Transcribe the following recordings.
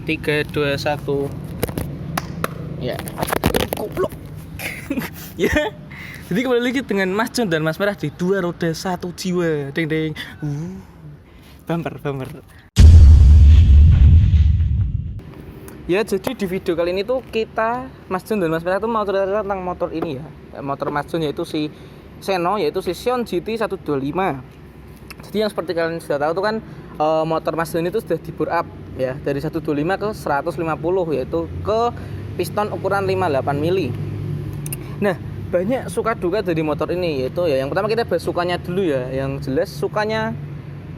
3, 2, 1. Ya. Goblok. Ya. Jadi kembali lagi dengan Mas John dan Mas Merah di Dua Roda Satu Jiwa. Deng deng. Bumper. Ya, jadi di video kali ini tuh kita Mas John dan Mas Merah tuh mau cerita tentang motor ini ya. Motor Mas John yaitu si Xeno, yaitu si Sion GT 125. Jadi yang seperti kalian sudah tahu tuh kan motor Mas John itu sudah di bore up ya, dari 125 ke 150, yaitu ke piston ukuran 58 mili. Nah, banyak suka duka dari motor ini, yaitu ya yang pertama kita bahas sukanya dulu ya. Yang jelas sukanya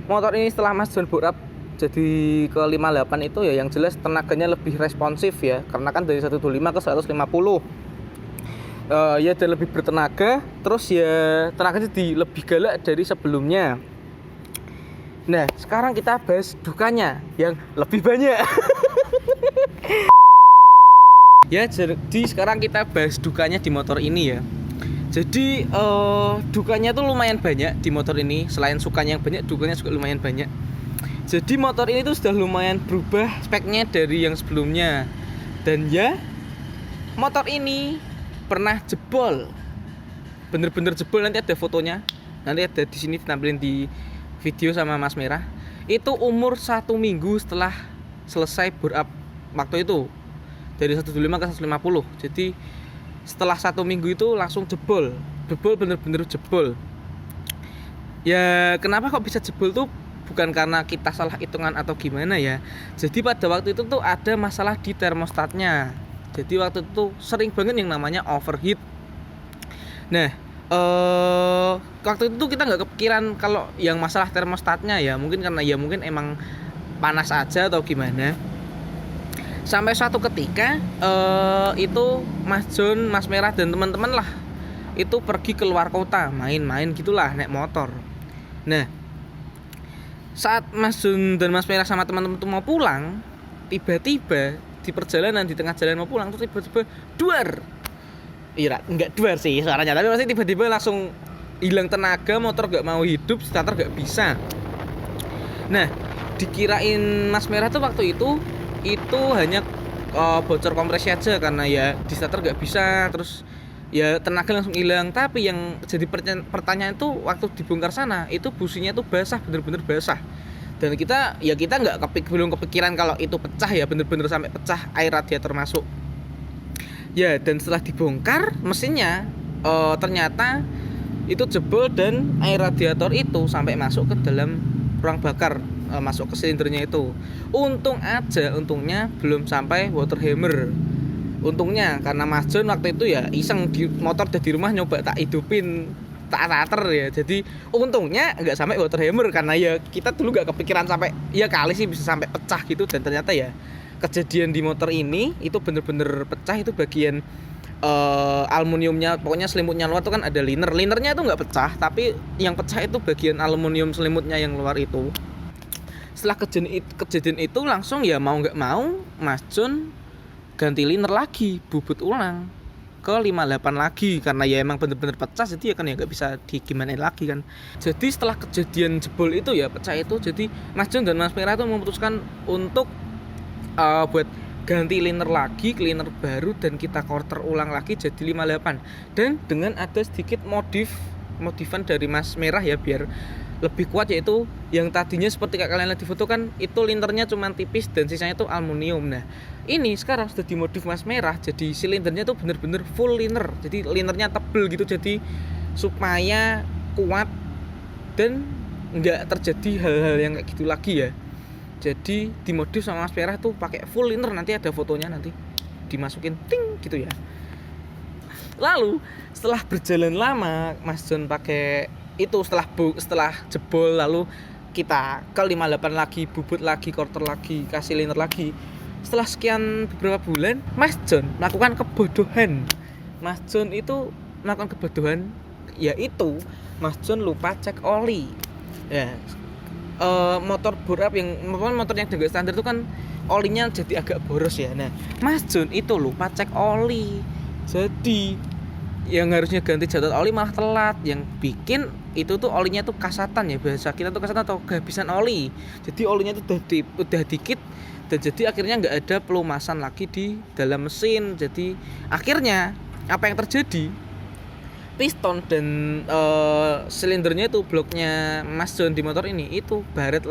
motor ini setelah Mas John bore up jadi ke 58 itu ya, yang jelas tenaganya lebih responsif ya, karena kan dari 125 ke 150 ya dan lebih bertenaga, terus ya tenaganya jadi lebih galak dari sebelumnya. Nah, sekarang kita bahas dukanya yang lebih banyak. Ya, jadi sekarang kita bahas dukanya di motor ini ya. Jadi dukanya tuh lumayan banyak di motor ini. Selain sukanya yang banyak, dukanya juga lumayan banyak. Jadi motor ini tuh sudah lumayan berubah speknya dari yang sebelumnya. Dan ya, motor ini pernah jebol. Bener-bener jebol, nanti ada fotonya. Nanti ada di sini ditampilin di video sama Mas Merah. Itu umur 1 minggu setelah selesai bore up waktu itu, dari 125 ke 150. Jadi setelah 1 minggu itu langsung jebol bener-bener jebol. Ya kenapa kok bisa jebol tuh bukan karena kita salah hitungan atau gimana ya. Jadi pada waktu itu tuh ada masalah di termostatnya. Jadi waktu itu sering banget yang namanya overheat. Nah, waktu itu kita nggak kepikiran kalau yang masalah termostatnya ya, mungkin karena ya mungkin emang panas aja atau gimana. Sampai suatu ketika itu Mas John, Mas Merah dan teman-teman lah itu pergi keluar kota main-main gitulah, naik motor. Nah, saat Mas John dan Mas Merah sama teman-teman itu mau pulang, tiba-tiba di perjalanan, di tengah jalan mau pulang tuh tiba-tiba duar. Iya, enggak duar sih suaranya, tapi pasti tiba-tiba langsung hilang tenaga, motor gak mau hidup, starter gak bisa. Nah, dikirain Mas Merah tuh waktu itu hanya bocor kompresi aja, karena ya di starter gak bisa, terus ya tenaga langsung hilang. Tapi yang jadi pertanyaan itu waktu dibongkar sana, itu businya tuh basah, bener-bener basah. Dan kita belum kepikiran kalau itu pecah ya, bener-bener sampai pecah, air radiator masuk. Ya, dan setelah dibongkar mesinnya ternyata itu jebol dan air radiator itu sampai masuk ke dalam ruang bakar, masuk ke silindernya itu. Untungnya belum sampai water hammer. Untungnya karena Mas John waktu itu ya iseng di motor di rumah nyoba tak hidupin, tak starter ya. Jadi untungnya nggak sampai water hammer, karena ya kita dulu nggak kepikiran sampai ya kali sih bisa sampai pecah gitu. Dan ternyata ya kejadian di motor ini itu bener-bener pecah. Itu bagian aluminiumnya, pokoknya selimutnya luar tuh kan ada linernya itu nggak pecah, tapi yang pecah itu bagian aluminium selimutnya yang luar itu. Setelah kejadian itu langsung ya mau nggak mau Mas John ganti liner lagi, bubut ulang ke 58 lagi, karena ya emang bener-bener pecah. Jadi ya kan ya nggak bisa digimanain lagi kan. Jadi setelah kejadian jebol itu ya pecah itu, jadi Mas John dan Mas Merah tuh memutuskan untuk buat ganti liner lagi, cleaner baru, dan kita quarter ulang lagi jadi 58. Dan dengan ada sedikit modifan dari Mas Merah ya biar lebih kuat, yaitu yang tadinya seperti kayak kalian lihat di foto kan, itu linernya cuma tipis dan sisanya itu aluminium. Nah, ini sekarang sudah dimodif Mas Merah, jadi silindernya tuh bener-bener full liner. Jadi linernya tebel gitu, jadi supaya kuat dan nggak terjadi hal-hal yang kayak gitu lagi ya. Jadi dimodif sama Mas Merah tuh pakai full liner, nanti ada fotonya, nanti dimasukin ting gitu ya. Lalu setelah berjalan lama Mas John pakai itu, setelah jebol, lalu kita ke 58 lagi, bubut lagi, quarter lagi, kasih liner lagi. Setelah sekian beberapa bulan Mas John melakukan kebodohan. Mas John itu melakukan kebodohan, yaitu Mas John lupa cek oli. Ya, motor bore up motor yang dengan standar itu kan olinya jadi agak boros ya. Nah, Mas John itu lupa cek oli. Jadi yang harusnya ganti jadwal oli malah telat, yang bikin itu tuh olinya tuh kasatan ya, bahasa kita tuh kasatan atau kehabisan oli. Jadi olinya tuh udah dikit, dan jadi akhirnya nggak ada pelumasan lagi di dalam mesin. Jadi akhirnya apa yang terjadi, piston dan silindernya itu, bloknya Mas John di motor ini itu baret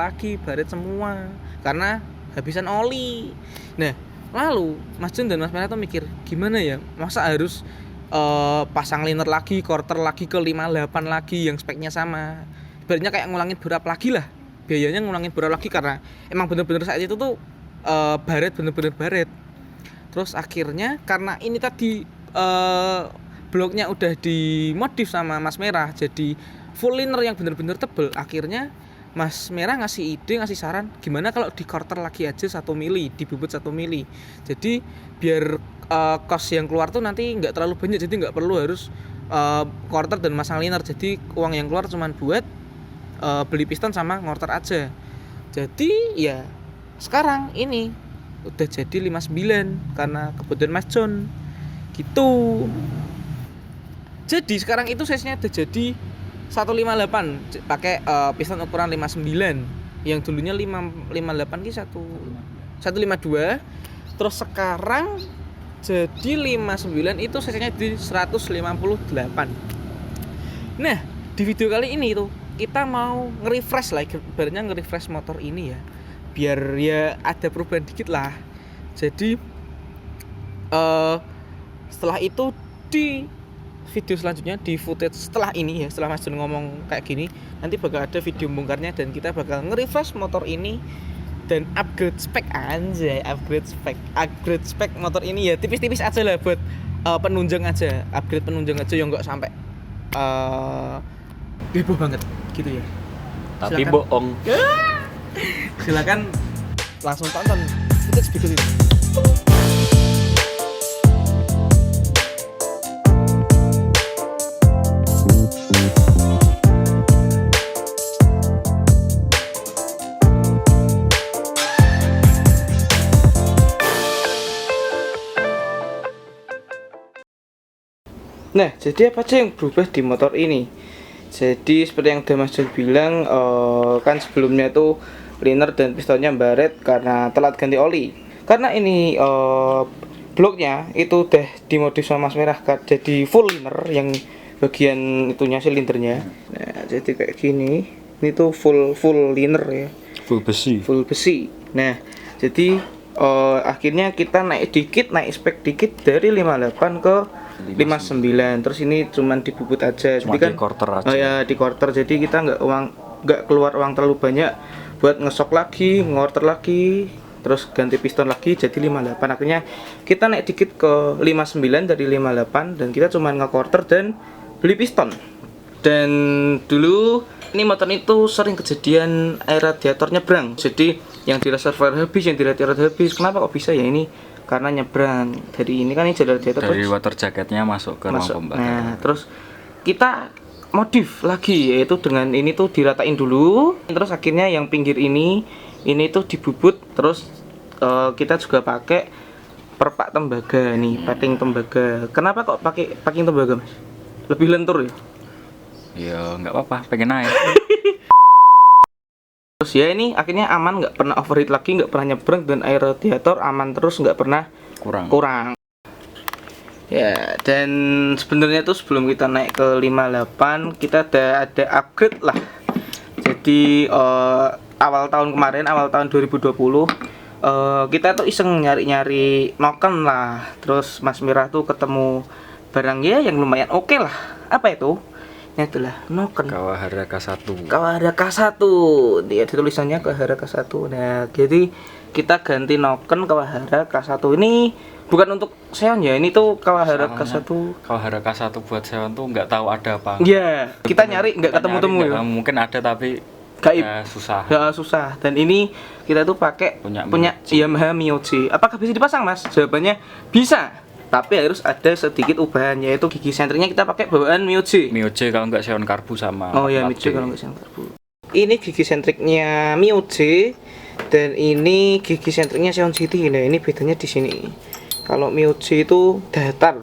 semua karena habisan oli. Nah lalu Mas John dan Mas Merah tuh mikir, gimana ya, masa harus pasang liner lagi, quarter lagi ke 58 lagi yang speknya sama. Ibaratnya kayak ngulangin beberapa lagi lah, biayanya ngulangin beberapa lagi karena emang bener-bener saat itu tuh bener-bener baret. Terus akhirnya karena ini tadi bloknya udah dimodif sama Mas Merah jadi full liner yang bener-bener tebel, akhirnya Mas Merah ngasih ide, ngasih saran, gimana kalau di quarter lagi aja 1 mili, dibubut 1 mili. Jadi biar cost yang keluar tuh nanti nggak terlalu banyak, jadi nggak perlu harus quarter dan masang liner. Jadi uang yang keluar cuma buat beli piston sama ngorter aja. Jadi ya sekarang ini udah jadi 59 karena kebutuhan Mas John gitu. Jadi sekarang itu size-nya udah jadi 158 pakai piston ukuran 59. Yang dulunya 558 ki 152. Terus sekarang jadi 59 itu size-nya di 158. Nah, di video kali ini tuh kita mau nge-refresh lah, ibaratnya nge-refresh motor ini ya. Biar ya ada perubahan dikit lah. Jadi setelah itu di video selanjutnya, di footage setelah ini ya, setelah Mas John ngomong kayak gini, nanti bakal ada video bongkarnya dan kita bakal nge-refresh motor ini dan upgrade spek motor ini ya, tipis-tipis aja lah buat penunjang aja, upgrade penunjang aja yang enggak sampai heboh banget gitu ya. Tapi bohong. Silakan langsung tonton footage berikut ini. Nah, jadi apa aja yang berubah di motor ini? Jadi seperti yang udah Mas John bilang, kan sebelumnya tuh liner dan pistonnya baret karena telat ganti oli. Karena ini bloknya itu udah dimodif sama Mas Merah jadi full liner, yang bagian itunya silindernya. Nah, jadi kayak gini. Ini tuh full liner ya. Full besi. Nah, jadi akhirnya kita naik spek dikit dari 58 ke 59. Terus ini cuman dibubut aja. Cuma jadi kan di quarter aja. Oh ya, di quarter. Jadi kita nggak keluar uang terlalu banyak buat ngesok lagi, ngorter lagi, terus ganti piston lagi jadi 58. Akhirnya kita naik dikit ke 59 dari 58 dan kita cuman nge-quarter dan beli piston. Dan dulu ini motor itu sering kejadian air radiator nyebrang. Jadi yang di reservoir habis, yang di radiator habis. Kenapa kok bisa ya ini? Karena nyebrang. Dari ini kan ini jadi radiator dari water jacketnya masuk ke ruang pembakaran. Nah, terus kita modif lagi, yaitu dengan ini tuh diratain dulu. Terus akhirnya yang pinggir ini tuh dibubut. Terus kita juga pakai perpak tembaga nih, packing tembaga. Kenapa kok pakai packing tembaga, Mas? Lebih lentur ya? Ya nggak apa-apa, pengen naik. Terus ya ini akhirnya aman, nggak pernah overheat lagi, nggak pernah nyebrang, dan air radiator aman terus, nggak pernah kurang. Ya, dan sebenarnya tuh sebelum kita naik ke 58 kita ada upgrade lah. Jadi awal tahun 2020 kita tuh iseng nyari noken lah. Terus Mas Merah tuh ketemu barang ya yang lumayan oke lah. Apa itu? Ini itulah noken Kawahara K1. Dia tulisannya Kawahara K1. Nah, jadi kita ganti noken Kawahara K1 ini bukan untuk Xeon ya, ini tuh Kawahara K1. Kawahara K1 buat Xeon tuh nggak tahu ada apa. Iya, kita nyari nggak ketemu-temu ya. Mungkin ada tapi gaib. Susah. Ya, susah. Dan ini kita tuh pakai punya Yamaha Miyuji. Apakah bisa dipasang, Mas? Jawabannya bisa. Tapi harus ada sedikit ubahan, yaitu gigi sentriknya kita pakai bawaan Miyuji. Kalau nggak Xeon Karbu sama. Oh ya, Miyuji kalau nggak Xeon Karbu. Ini gigi sentriknya Miyuji dan ini gigi sentriknya Xeon City. Nah, ini bedanya di sini. Kalau Miyuji itu datar.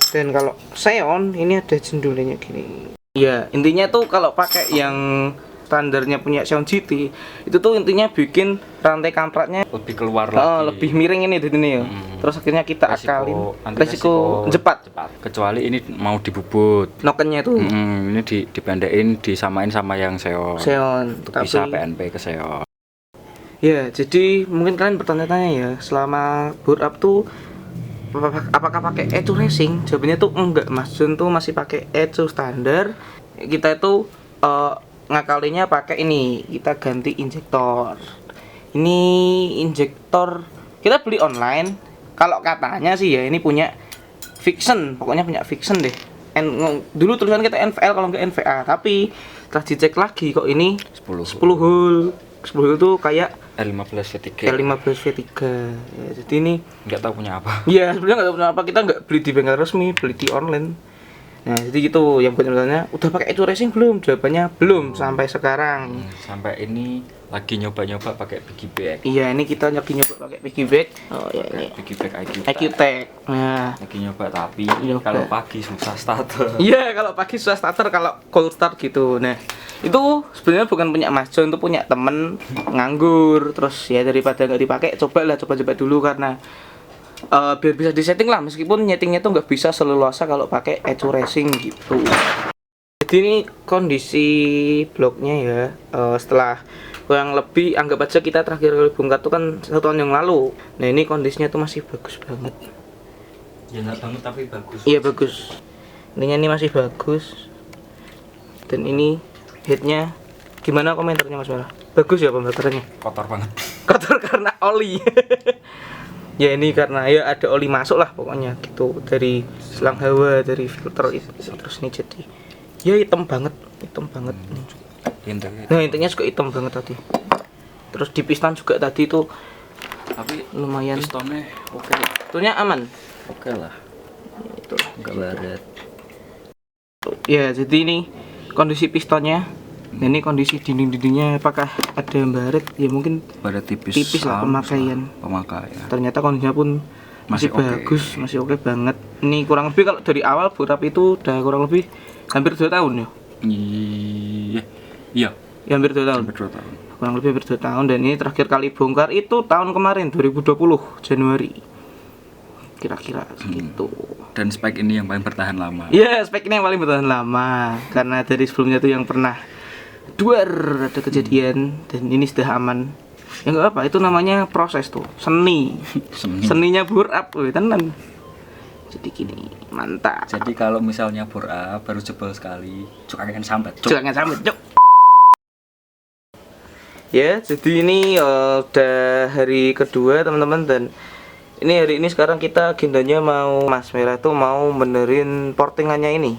Dan kalau Xeon ini ada jendulnya gini. Iya, intinya tuh kalau pakai yang standarnya punya Xeon GT itu tuh intinya bikin rantai kampratnya Lebih keluar lagi. lebih miring ini di sini ya. Terus akhirnya kita akalin resiko cepat. Kecuali ini mau dibubut. Nokennya tuh Ini dipendekin, disamain sama yang Xeon. Xeon, Untuk tapi bisa PNP ke Xeon. ya, jadi mungkin kalian bertanya-tanya ya, selama boot up tuh apakah pakai Ecu Racing? Jawabannya tuh enggak, Mas Jun tuh masih pakai Ecu standar. Kita itu ngakalinya pakai ini, kita ganti injektor. Ini injektor kita beli online. Kalau katanya sih ya ini punya Vixen, pokoknya punya Vixen deh. Dulu tulisan kita NVL kalau enggak NVA, tapi setelah dicek lagi kok ini 10 hole. 10 hole tuh kayak L15 V3. L15 V3. Ya, jadi ini Nggak tahu punya apa. ya sebenarnya nggak tahu kenapa kita nggak beli di bengkel resmi, beli di online. Nah jadi gitu, yang benar-benarnya udah pakai Ecu Racing belum? Jawabannya belum sampai sekarang. Sampai ini lagi nyoba-nyoba pakai piggyback. Iya, ini kita lagi nyoba pakai piggyback. Oh ya ini Piggyback IQ Tech. Nah, Lagi nyoba tapi Nyoba. kalau pagi susah starter. iya kalau pagi susah starter, kalau cold start gitu. Nah, itu sebenarnya bukan punya Mas John, itu punya temen nganggur. Terus ya daripada nggak dipakai, coba dulu karena biar bisa disetting lah, meskipun nyetingnya tuh nggak bisa seleluasa kalau pakai Ecu Racing gitu. Jadi ini kondisi bloknya ya, setelah kurang lebih anggap aja kita terakhir kali bongkar tuh kan 1 tahun yang lalu. Nah ini kondisinya tuh masih bagus banget. Ya nggak banget tapi bagus. Iya bagus. Intinya ini masih bagus. Dan ini headnya gimana komentarnya Mas Mara? Bagus ya pembakarannya? Kotor banget. Kotor karena oli. Ya ini karena ya ada oli masuk lah pokoknya gitu, dari selang hawa, dari filter itu. Terus ini jadi ya hitam banget. Nah intinya juga hitam banget tadi. Terus di piston juga tadi itu Tapi lumayan. pistonnya oke. Pistonnya aman. Oke lah. Itu. Enggak baret. Ya jadi ini kondisi pistonnya. Nah, ini kondisi dinding-dindingnya apakah ada yang baret? Ya mungkin Baret tipis. tipis lah pemakaian. Ternyata kondisinya pun masih Masih oke. bagus, masih oke banget. Ini kurang lebih kalau dari awal boot up itu udah kurang lebih hampir 2 tahun ya. Iya. Ya hampir 2 tahun. Hampir 2 tahun. Kurang lebih hampir 2 tahun, dan ini terakhir kali bongkar itu tahun kemarin 2020 Januari. Kira-kira segitu. Dan spek ini yang paling bertahan lama. Iya, speknya yang paling bertahan lama karena dari sebelumnya tuh yang pernah ada kejadian, dan ini sudah aman. Ya enggak apa, itu namanya proses tuh, seni. Seninya boot up tenan. Jadi gini, mantap. Jadi kalau misalnya bore up baru jebol sekali, cuk akan sambat. Jangan sampai, Cuk. Ya, jadi ini udah hari kedua teman-teman, dan ini hari ini sekarang kita agendanya mau Mas Merah tuh mau benerin portingannya ini.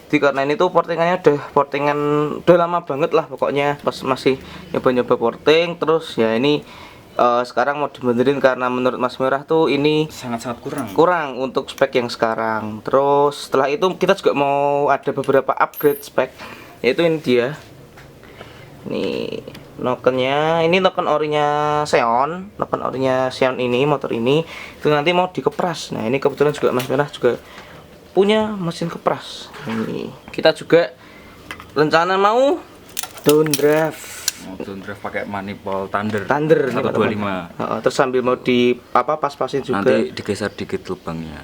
Jadi karena ini tuh portingannya udah lama banget lah pokoknya, pas masih nyoba-nyoba porting. Terus ya ini sekarang mau dibenerin karena menurut Mas Merah tuh ini Sangat-sangat kurang untuk spek yang sekarang. Terus setelah itu kita juga mau ada beberapa upgrade spek, yaitu ini dia. Ini nokennya, ini noken orinya Xeon, ini motor ini itu nanti mau dikepras. Nah ini kebetulan juga Mas Merah juga punya mesin kepras. Ini kita juga rencana mau downdraft pakai manifold Thunder nih, 125. teman-teman. Terus sambil mau di pas-pasin juga. Nanti digeser dikit lubangnya.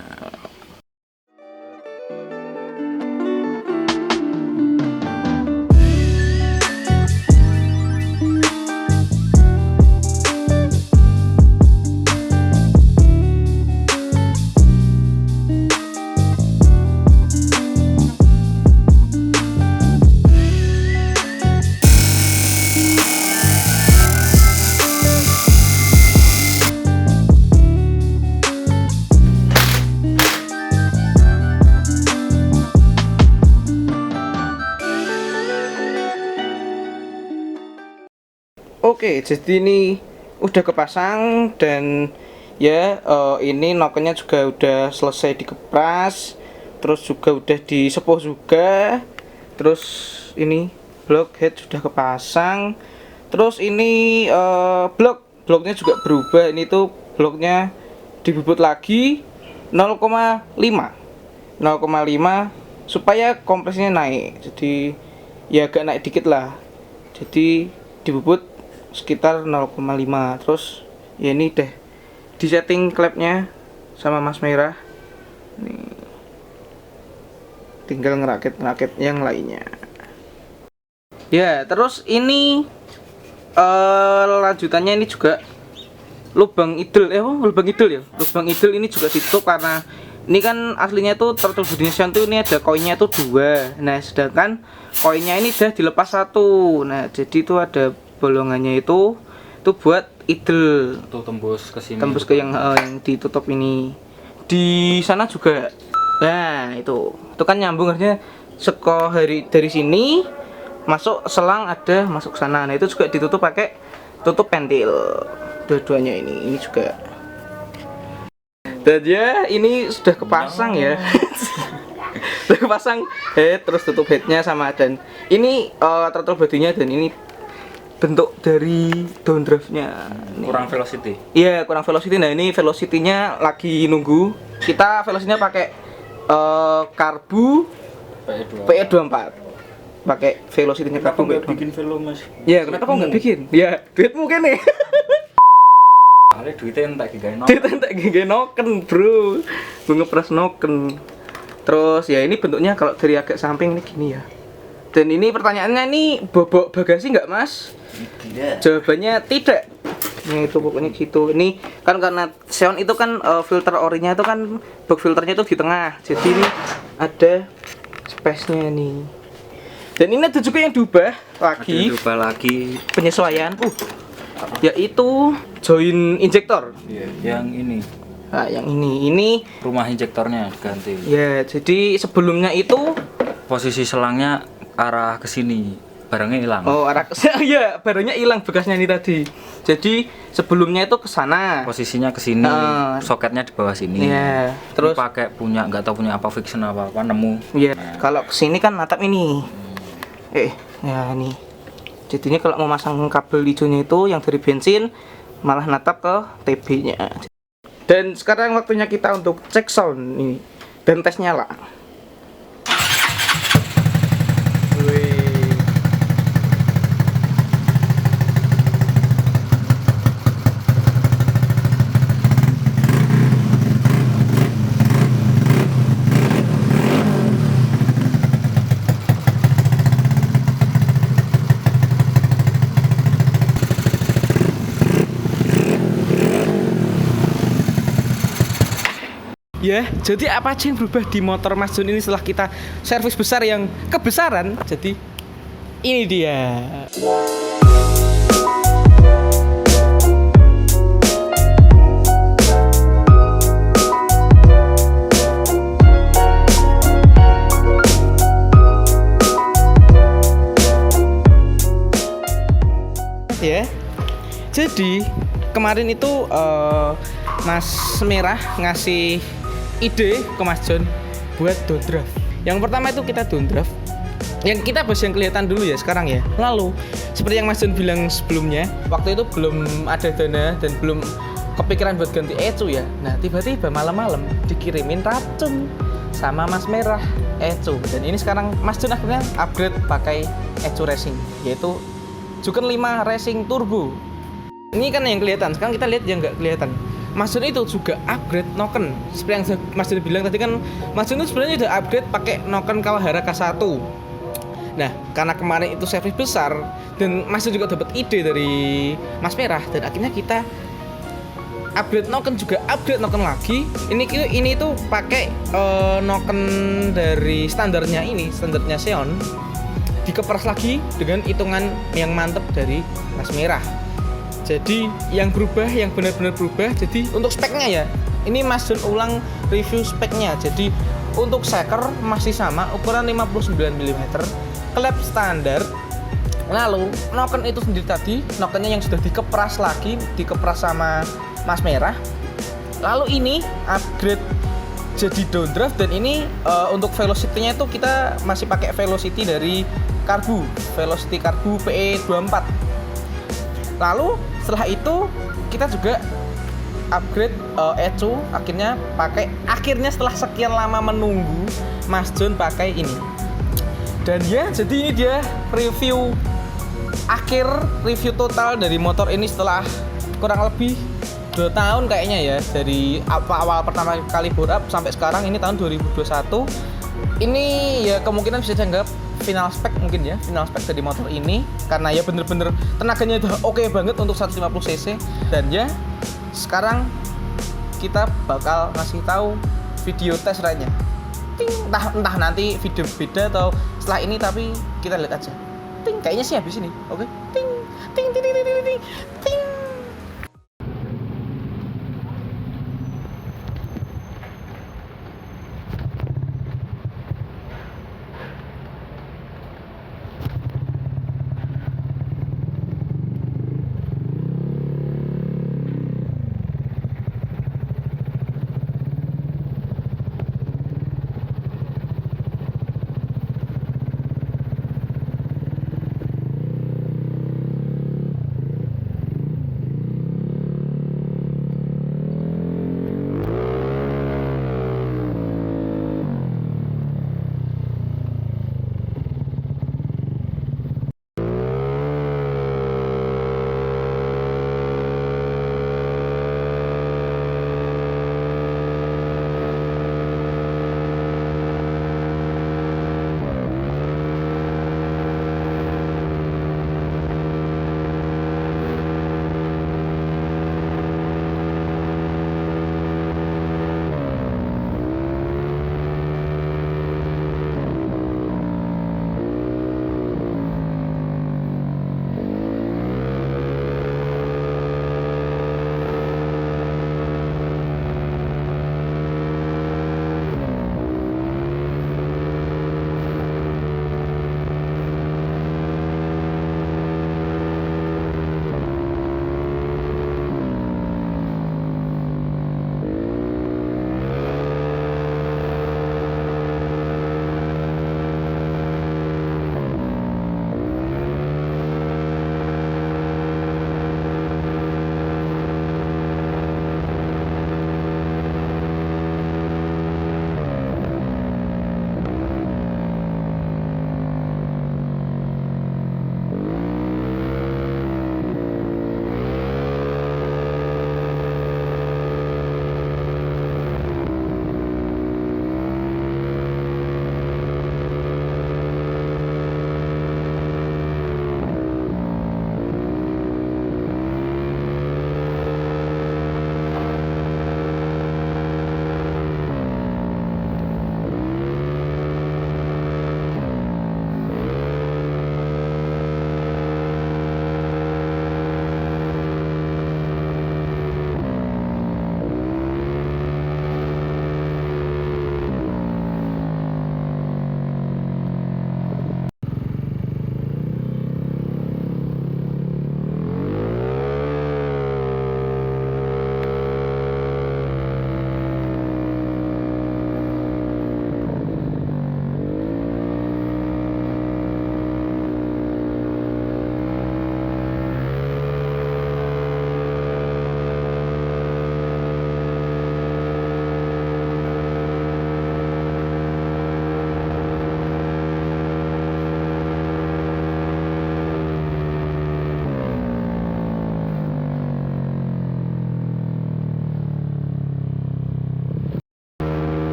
Oke, jadi ini udah kepasang, dan ya ini nokennya juga udah selesai dikepras, terus juga udah disepuh juga. Terus ini blok head sudah kepasang. Terus ini bloknya juga berubah. Ini tuh bloknya dibubut lagi 0,5 supaya kompresnya naik. Jadi ya agak naik dikit lah. Jadi dibubut sekitar 0,5. Terus ya ini deh di setting klepnya sama Mas Merah. Nih. Tinggal ngerakit yang lainnya. Ya, terus ini lanjutannya ini juga lubang idul ya. Lubang idul ini juga ditutup karena ini kan aslinya tuh turtle body sound tuh ini ada koinnya tuh 2. Nah, sedangkan koinnya ini udah dilepas 1. Nah, jadi tuh ada bolongannya itu buat idul. Tuh tembus ke sini. Tembus ke yang ditutup ini. Di sana juga. Nah, itu kan nyambung artinya dari sini masuk selang ada masuk ke sana. Nah, itu juga ditutup pakai tutup pentil. Dua-duanya ini juga. Dan ya ini sudah kepasang ya. Sudah kepasang head, terus tutup headnya sama, dan ini throttle body-nya, dan ini bentuk dari downdraftnya. Kurang velocity. Iya, kurang velocity. Nah, ini velocity-nya lagi nunggu. Kita velocity-nya pakai karbu PE24. Pakai velocity-nya karbu. Nggak bikin velo mas? Iya, kenapa kau nggak bikin? Ya, duitmu kene. Kali duitnya entak gini. Duitnya entak gini noken, bro. Gue ngepres noken. Terus ya ini bentuknya kalau dari agak samping ini gini ya. Dan ini pertanyaannya, ini bobok bagasi nggak mas? Tidak. Jawabannya tidak. Nah, itu pokoknya gitu. Ini kan karena Xeon itu kan filter orinya itu kan box filternya itu di tengah. Jadi ini ada space-nya nih. Dan ini ada juga yang diubah lagi. Penyesuaian. Yaitu join injektor. Iya, yang ini. Nah, yang ini Rumah injektornya ganti. ya. Jadi sebelumnya itu Posisi selangnya arah ke sini. Barangnya hilang. arah ya, barangnya hilang bekasnya ini tadi. Jadi sebelumnya itu ke sana. Posisinya ke sini, soketnya di bawah sini. Iya. Terus ini pakai nggak tahu punya apa fiction apa nemu. Iya. Kalau ke sini kan natap ini. Ya ini. Jadinya kalau mau masang kabel hijaunya itu yang dari bensin, malah natap ke TB-nya. Dan sekarang waktunya kita untuk cek sound ini dan tes nyala. Ya, jadi apa aja yang berubah di motor Mas Jun ini setelah kita servis besar yang kebesaran? Jadi ini dia. Ya. Jadi kemarin itu Mas Merah ngasih ide ke Mas John buat downdraft. Yang pertama itu kita downdraft. Yang kita bahas yang kelihatan dulu ya sekarang ya. Lalu seperti yang Mas John bilang sebelumnya, waktu itu belum ada dana dan belum kepikiran buat ganti ECU ya. Nah, tiba-tiba malam-malam dikirimin racun sama Mas Merah ECU. Dan ini sekarang Mas John akhirnya upgrade pakai ECU racing, yaitu Juken 5 Racing Turbo. Ini kan yang kelihatan. Sekarang kita lihat yang nggak kelihatan. Mas Jun itu juga upgrade noken. Seperti yang Mas Jun bilang tadi kan, Mas Jun itu sebenarnya udah upgrade pakai noken Kawahara K1. Nah, karena kemarin itu servis besar dan Mas Jun juga dapat ide dari Mas Merah, dan akhirnya kita upgrade noken juga, upgrade noken lagi. Ini tuh pakai noken dari standarnya Xeon, dikepres lagi dengan hitungan yang mantep dari Mas Merah. Jadi yang berubah, yang benar-benar berubah. Jadi untuk speknya ya, ini Mas Jun ulang review speknya. Jadi untuk shaker masih sama, ukuran 59 mm, klep standar. Lalu noken itu sendiri tadi, nokennya yang sudah dikepras lagi, dikepras sama Mas Merah. Lalu ini upgrade jadi downdraft, dan ini untuk velocity-nya itu kita masih pakai velocity dari karbu, velocity karbu PE24. Lalu setelah itu kita juga upgrade Ecu, akhirnya setelah sekian lama menunggu Mas John pakai ini. Dan ya, jadi ini dia review total dari motor ini setelah kurang lebih 2 tahun kayaknya ya, dari awal pertama kali bore up sampai sekarang. Ini tahun 2021. Ini ya kemungkinan bisa dianggap final spec mungkin ya, final spec dari motor ini, karena ya bener-bener tenaganya udah oke banget untuk 150 cc. Dan ya sekarang kita bakal ngasih tahu video tes ride-nya. Entah nanti video beda atau setelah ini, tapi kita lihat aja. Kayaknya sih habis ini. Oke. Ting.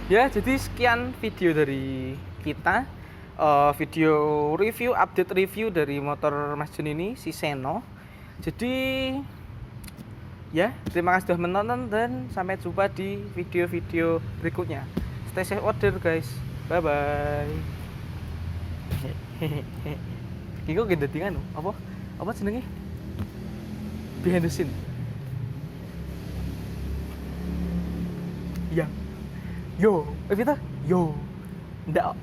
Ya, jadi sekian video dari kita. video review, update review dari motor Mas Jun ini, si Seno. Jadi ya, terima kasih sudah menonton dan sampai jumpa di video-video berikutnya. Stay safe order guys. Bye bye. Kiko gede tinggal apa? Apa jenenge? Behind the scene. Ya. Yo, Evita. Yo. Ndak.